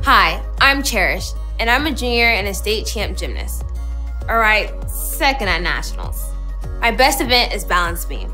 Hi, I'm Cherish, and I'm a junior and a state champ gymnast. All right, second at nationals. My best event is balance beam.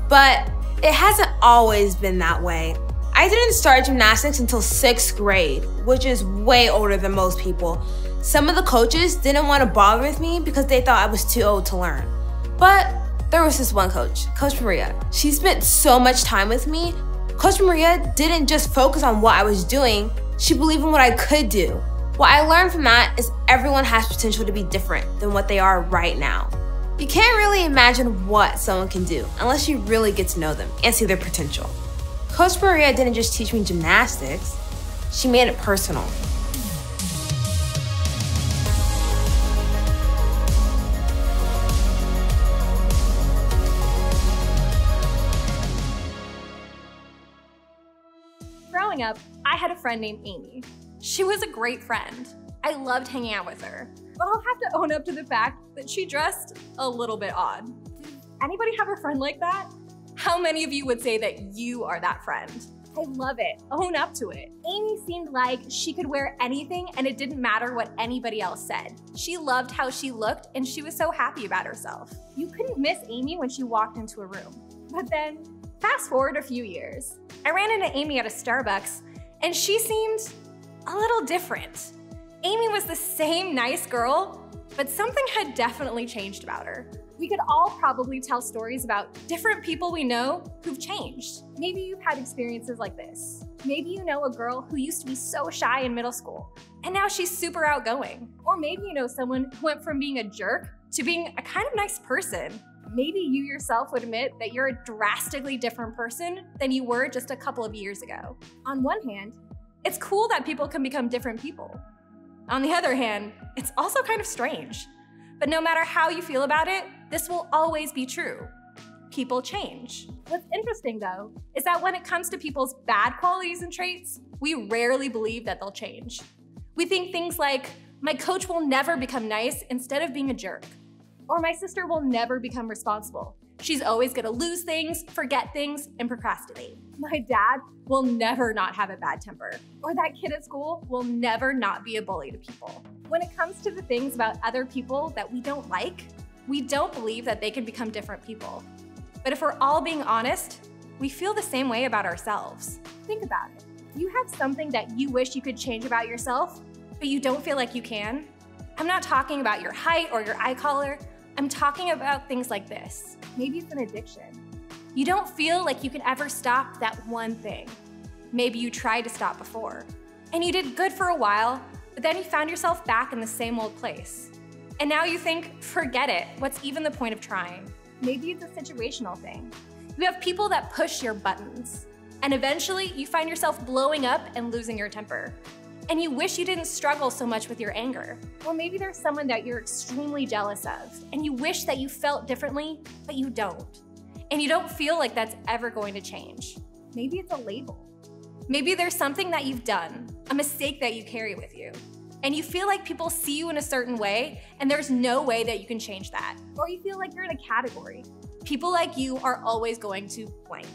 But it hasn't always been that way. I didn't start gymnastics until 6th grade, which is way older than most people. Some of the coaches didn't want to bother with me because they thought I was too old to learn. But there was this one coach, Coach Maria. She spent so much time with me. Coach Maria didn't just focus on what I was doing, she believed in what I could do. What I learned from that is everyone has potential to be different than what they are right now. You can't really imagine what someone can do unless you really get to know them and see their potential. Coach Maria didn't just teach me gymnastics, she made it personal. Growing up, I had a friend named Amy. She was a great friend. I loved hanging out with her, but I'll have to own up to the fact that she dressed a little bit odd. Anybody have a friend like that? How many of you would say that you are that friend? I love it. Own up to it. Amy seemed like she could wear anything and it didn't matter what anybody else said. She loved how she looked and she was so happy about herself. You couldn't miss Amy when she walked into a room. But then, fast forward a few years. I ran into Amy at a Starbucks and she seemed a little different. Amy was the same nice girl, but something had definitely changed about her. We could all probably tell stories about different people we know who've changed. Maybe you've had experiences like this. Maybe you know a girl who used to be so shy in middle school, and now she's super outgoing. Or maybe you know someone who went from being a jerk to being a kind of nice person. Maybe you yourself would admit that you're a drastically different person than you were just a couple of years ago. On one hand, it's cool that people can become different people. On the other hand, it's also kind of strange. But no matter how you feel about it, this will always be true. People change. What's interesting though, is that when it comes to people's bad qualities and traits, we rarely believe that they'll change. We think things like, my coach will never become nice instead of being a jerk. Or my sister will never become responsible. She's always gonna lose things, forget things, and procrastinate. My dad will never not have a bad temper. Or that kid at school will never not be a bully to people. When it comes to the things about other people that we don't like, we don't believe that they can become different people. But if we're all being honest, we feel the same way about ourselves. Think about it. Do you have something that you wish you could change about yourself, but you don't feel like you can? I'm not talking about your height or your eye color. I'm talking about things like this. Maybe it's an addiction. You don't feel like you can ever stop that one thing. Maybe you tried to stop before, and you did good for a while, but then you found yourself back in the same old place. And now you think, forget it, what's even the point of trying? Maybe it's a situational thing. You have people that push your buttons, and eventually you find yourself blowing up and losing your temper. And you wish you didn't struggle so much with your anger. Or maybe there's someone that you're extremely jealous of, and you wish that you felt differently, but you don't. And you don't feel like that's ever going to change. Maybe it's a label. Maybe there's something that you've done, a mistake that you carry with you, and you feel like people see you in a certain way, and there's no way that you can change that. Or you feel like you're in a category. People like you are always going to blank.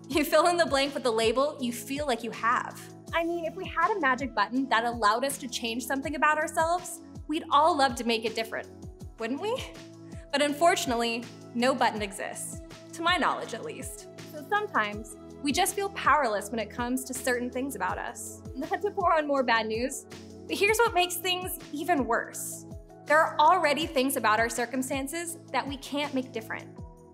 You fill in the blank with the label you feel like you have. I mean, if we had a magic button that allowed us to change something about ourselves, we'd all love to make it different, wouldn't we? But unfortunately, no button exists, to my knowledge at least. So sometimes, we just feel powerless when it comes to certain things about us. Not to pour on more bad news, but here's what makes things even worse. There are already things about our circumstances that we can't make different.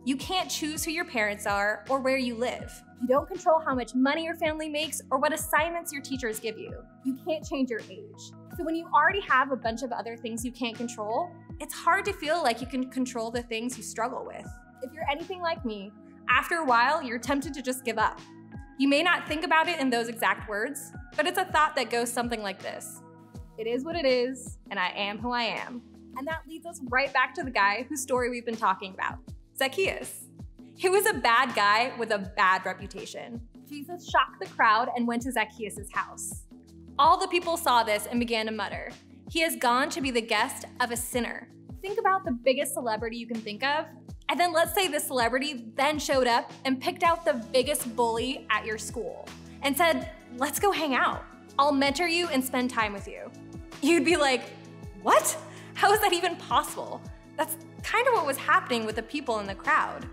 You can't choose who your parents are or where you live. You don't control how much money your family makes or what assignments your teachers give you. You can't change your age. So when you already have a bunch of other things you can't control, it's hard to feel like you can control the things you struggle with. If you're anything like me, after a while, you're tempted to just give up. You may not think about it in those exact words, but it's a thought that goes something like this. It is what it is, and I am who I am. And that leads us right back to the guy whose story we've been talking about, Zacchaeus. He was a bad guy with a bad reputation. Jesus shocked the crowd and went to Zacchaeus' house. All the people saw this and began to mutter, "He has gone to be the guest of a sinner." Think about the biggest celebrity you can think of, and then let's say this celebrity then showed up and picked out the biggest bully at your school and said, "Let's go hang out." I'll mentor you and spend time with you. You'd be like, what? How is that even possible? That's kind of what was happening with the people in the crowd.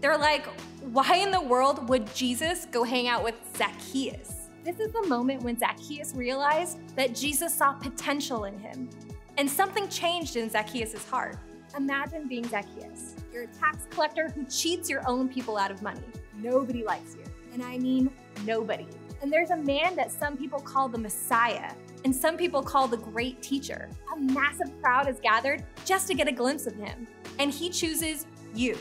They're like, why in the world would Jesus go hang out with Zacchaeus? This is the moment when Zacchaeus realized that Jesus saw potential in him. And something changed in Zacchaeus' heart. Imagine being Zacchaeus. You're a tax collector who cheats your own people out of money. Nobody likes you. And I mean nobody. And there's a man that some people call the Messiah, and some people call the great teacher. A massive crowd is gathered just to get a glimpse of him. And he chooses you.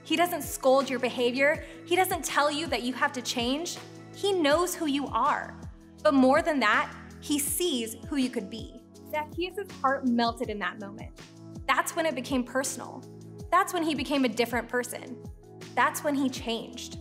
He doesn't scold your behavior. He doesn't tell you that you have to change. He knows who you are. But more than that, he sees who you could be. Zacchaeus' heart melted in that moment. That's when it became personal. That's when he became a different person. That's when he changed.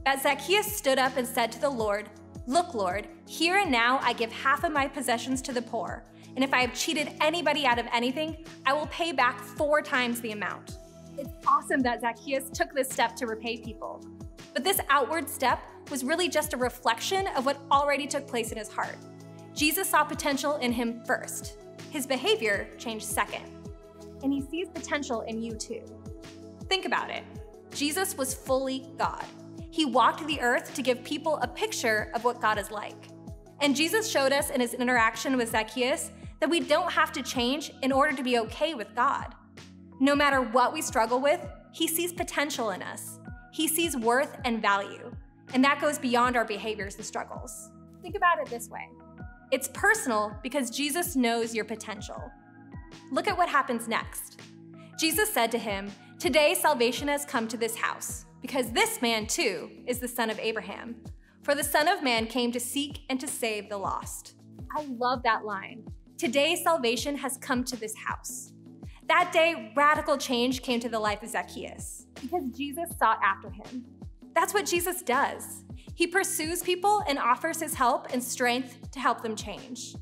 That Zacchaeus stood up and said to the Lord, "Look, Lord, here and now I give half of my possessions to the poor, and if I have cheated anybody out of anything, I will pay back 4 times the amount." It's awesome that Zacchaeus took this step to repay people. But this outward step was really just a reflection of what already took place in his heart. Jesus saw potential in him first. His behavior changed second. And he sees potential in you too. Think about it. Jesus was fully God. He walked the earth to give people a picture of what God is like. And Jesus showed us in his interaction with Zacchaeus that we don't have to change in order to be okay with God. No matter what we struggle with, he sees potential in us. He sees worth and value. And that goes beyond our behaviors and struggles. Think about it this way. It's personal because Jesus knows your potential. Look at what happens next. Jesus said to him, "Today salvation has come to this house, because this man too is the son of Abraham. For the Son of Man came to seek and to save the lost." I love that line. Today salvation has come to this house. That day, radical change came to the life of Zacchaeus because Jesus sought after him. That's what Jesus does. He pursues people and offers his help and strength to help them change.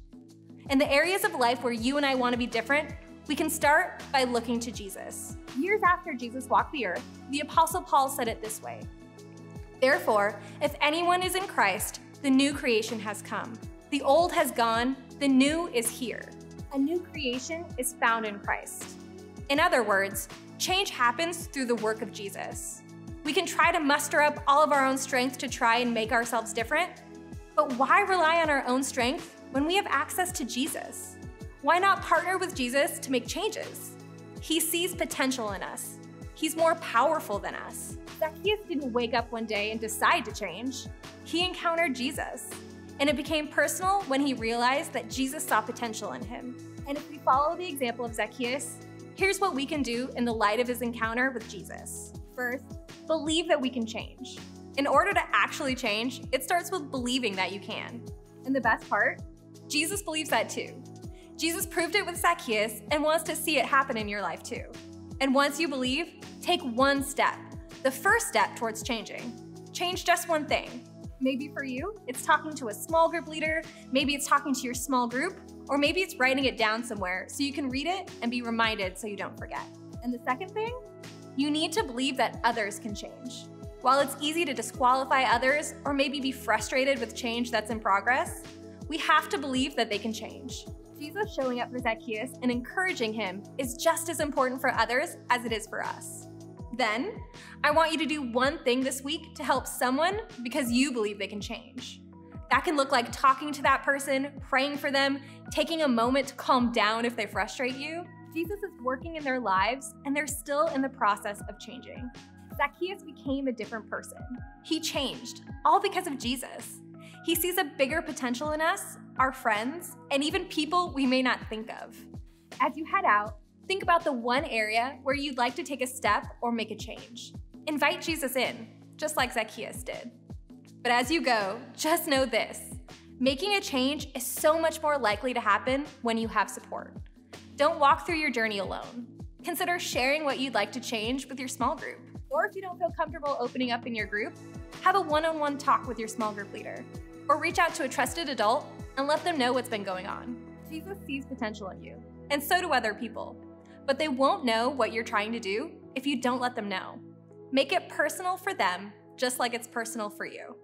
In the areas of life where you and I want to be different, we can start by looking to Jesus. Years after Jesus walked the earth, the Apostle Paul said it this way: "Therefore, if anyone is in Christ, the new creation has come. The old has gone, the new is here." A new creation is found in Christ. In other words, change happens through the work of Jesus. We can try to muster up all of our own strength to try and make ourselves different, but why rely on our own strength when we have access to Jesus? Why not partner with Jesus to make changes? He sees potential in us. He's more powerful than us. Zacchaeus didn't wake up one day and decide to change. He encountered Jesus. And it became personal when he realized that Jesus saw potential in him. And if we follow the example of Zacchaeus, here's what we can do in the light of his encounter with Jesus. First, believe that we can change. In order to actually change, it starts with believing that you can. And the best part? Jesus believes that too. Jesus proved it with Zacchaeus and wants to see it happen in your life too. And once you believe, take one step, the first step towards changing. Change just one thing. Maybe for you, it's talking to a small group leader, maybe it's talking to your small group, or maybe it's writing it down somewhere so you can read it and be reminded so you don't forget. And the second thing, you need to believe that others can change. While it's easy to disqualify others or maybe be frustrated with change that's in progress, we have to believe that they can change. Jesus showing up for Zacchaeus and encouraging him is just as important for others as it is for us. Then, I want you to do one thing this week to help someone because you believe they can change. That can look like talking to that person, praying for them, taking a moment to calm down if they frustrate you. Jesus is working in their lives and they're still in the process of changing. Zacchaeus became a different person. He changed, all because of Jesus. He sees a bigger potential in us, our friends, and even people we may not think of. As you head out, think about the one area where you'd like to take a step or make a change. Invite Jesus in, just like Zacchaeus did. But as you go, just know this: making a change is so much more likely to happen when you have support. Don't walk through your journey alone. Consider sharing what you'd like to change with your small group. Or if you don't feel comfortable opening up in your group, have a one-on-one talk with your small group leader. Or reach out to a trusted adult and let them know what's been going on. Jesus sees potential in you, and so do other people. But they won't know what you're trying to do if you don't let them know. Make it personal for them, just like it's personal for you.